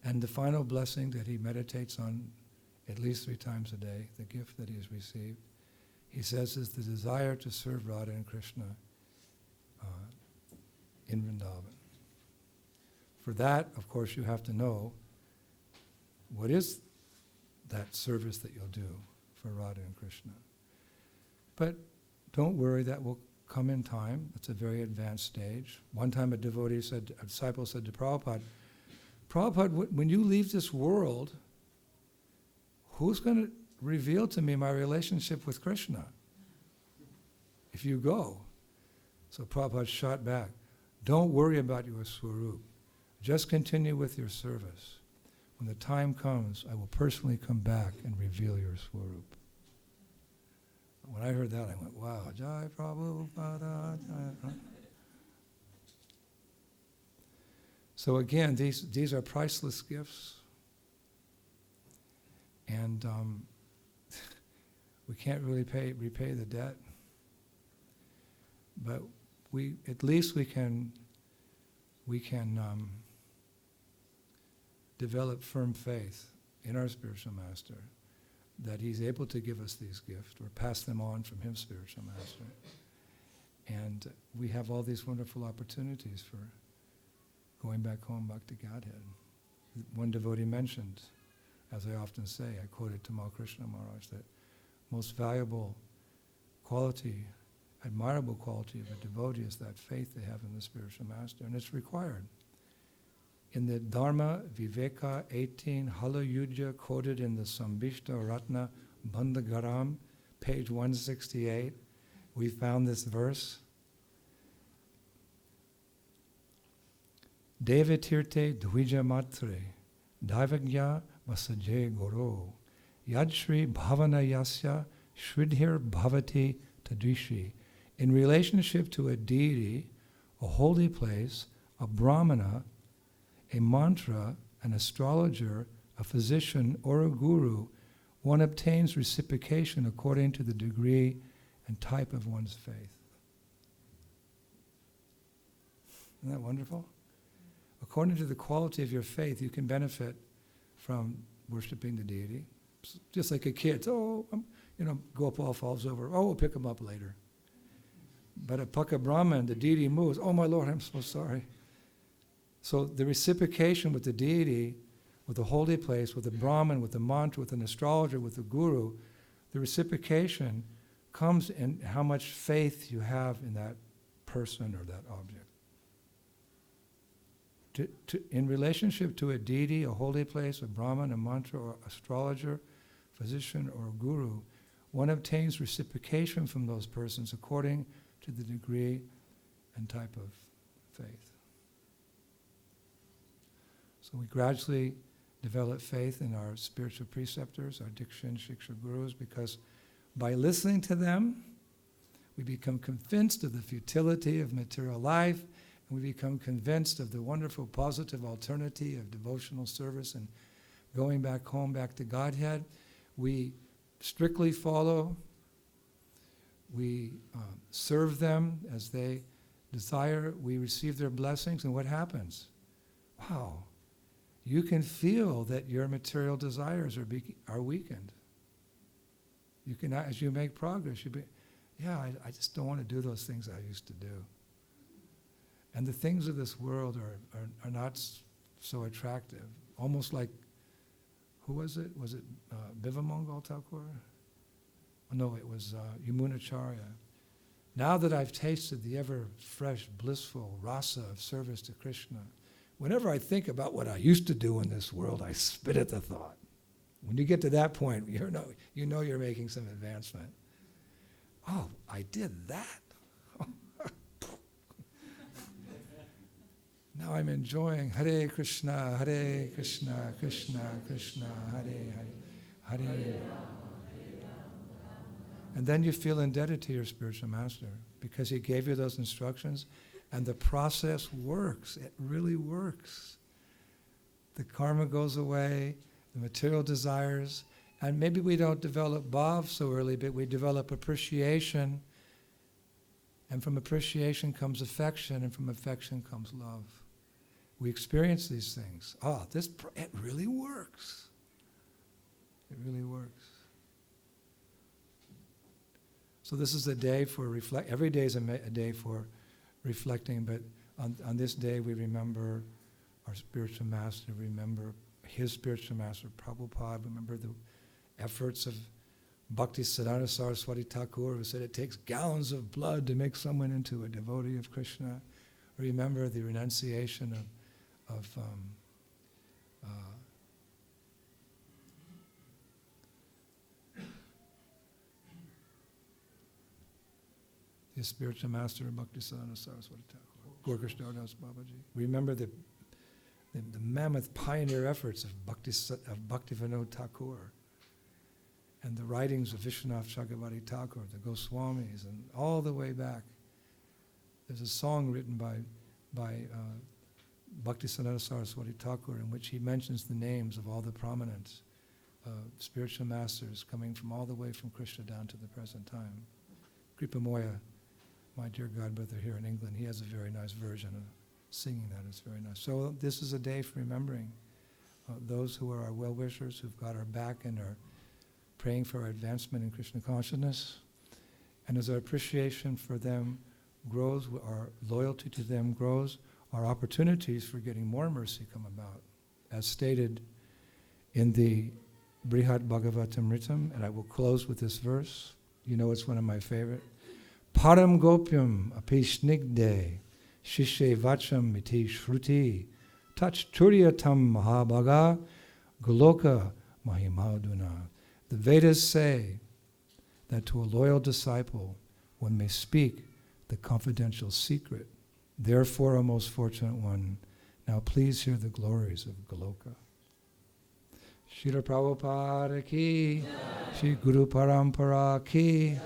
And the final blessing that he meditates on at least 3 times a day, the gift that he has received, he says is the desire to serve Radha and Krishna in Vrindavan. For that, of course, you have to know what is that service that you'll do for Radha and Krishna. But don't worry, that will come in time. It's a very advanced stage. One time a disciple said to Prabhupada, Prabhupada, when you leave this world, who's going to reveal to me my relationship with Krishna if you go? So Prabhupada shot back, don't worry about your swarup. Just continue with your service. When the time comes, I will personally come back and reveal your swarup. When I heard that, I went, wow, Jai Prabhupada, Jai. So again, these are priceless gifts. And we can't really repay the debt. But at least we can develop firm faith in our spiritual master that he's able to give us these gifts or pass them on from his spiritual master. And we have all these wonderful opportunities for going back home back to Godhead. One devotee mentioned, as I often say, I quoted Tamal Krishna Maharaj, that most valuable quality, admirable quality of a devotee is that faith they have in the spiritual master, and it's required. In the Dharma Viveka 18 Halayuja quoted in the Sambhishta Ratna Bandhagaram, page 168, we found this verse. Devatirte dvija matre daivagya vasaje goro yadshri bhavana yasya shridhir bhavati tadrishi. In relationship to a deity, a holy place, a brahmana, a mantra, an astrologer, a physician, or a guru, one obtains reciprocation according to the degree and type of one's faith. Isn't that wonderful? According to the quality of your faith, you can benefit from worshiping the deity. Just like a kid, Gopal falls over, we'll pick him up later. But at Paka Brahman, the deity moves, oh my Lord, I'm so sorry. So the reciprocation with the deity, with the holy place, with the Brahman, with the mantra, with an astrologer, with the guru, the reciprocation comes in how much faith you have in that person or that object. in relationship to a deity, a holy place, a Brahman, a mantra, or astrologer, physician, or guru, one obtains reciprocation from those persons according to the degree and type of faith. So we gradually develop faith in our spiritual preceptors, our Diksha and Shiksha gurus, because by listening to them, we become convinced of the futility of material life, and we become convinced of the wonderful positive alternative of devotional service and going back home, back to Godhead. We strictly follow, we serve them as they desire, we receive their blessings, and what happens? Wow, you can feel that your material desires are weakened. You can, as you make progress, I just don't want to do those things I used to do. And the things of this world are not so attractive. Almost like, who was it? Was it Bivamangal Thakur? Oh, no, it was Yamunacharya. Now that I've tasted the ever-fresh, blissful rasa of service to Krishna, whenever I think about what I used to do in this world, I spit at the thought. When you get to that point, you know you're making some advancement. Oh, I did that. Now I'm enjoying Hare Krishna, Krishna Krishna, Hare Hare. And then you feel indebted to your spiritual master because he gave you those instructions, and the process works. It really works. The karma goes away, the material desires, and maybe we don't develop bhav so early, but we develop appreciation, and from appreciation comes affection, and from affection comes love. We experience these things. It really works. It really works. So this is a day for every day is a day for reflecting, but on this day we remember our spiritual master, remember his spiritual master, Prabhupada, remember the efforts of Bhakti Siddhanta Saraswati Thakur, who said it takes gallons of blood to make someone into a devotee of Krishna. Remember the renunciation of his spiritual master, Bhakti Siddhanta Saraswati Thakur, Gaura Das Babaji. Remember the mammoth pioneer efforts of Bhaktivinoda Thakur, and the writings of Vishwanath Chakravarti Thakur, the Goswamis, and all the way back. There's a song written by Bhakti Siddhanta Saraswati Thakur in which he mentions the names of all the prominent spiritual masters coming from all the way from Krishna down to the present time. Kripamoya, my dear godbrother here in England, he has a very nice version of singing that. It's very nice. So this is a day for remembering those who are our well-wishers, who've got our back and are praying for our advancement in Krishna consciousness. And as our appreciation for them grows, our loyalty to them grows, our opportunities for getting more mercy come about. As stated in the Brihad Bhagavatamritam, and I will close with this verse. You know it's one of my favorite. Param gopyam api snigde shishe vacham iti shruti tach turyatam mahabhaga goloka mahimaduna. The Vedas say that to a loyal disciple one may speak the confidential secret. Therefore, O most fortunate one, now please hear the glories of Goloka. Srila Prabhupada ki, Shri Guru Parampara ki,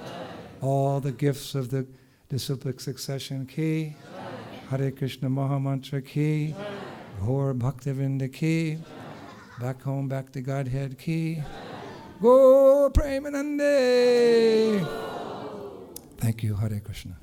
all the gifts of the disciplic succession ki, Hare Krishna Mahamantra ki, Gaur Bhaktivinoda ki, back home, back to Godhead ki, Go Premanande. Thank you, Hare Krishna.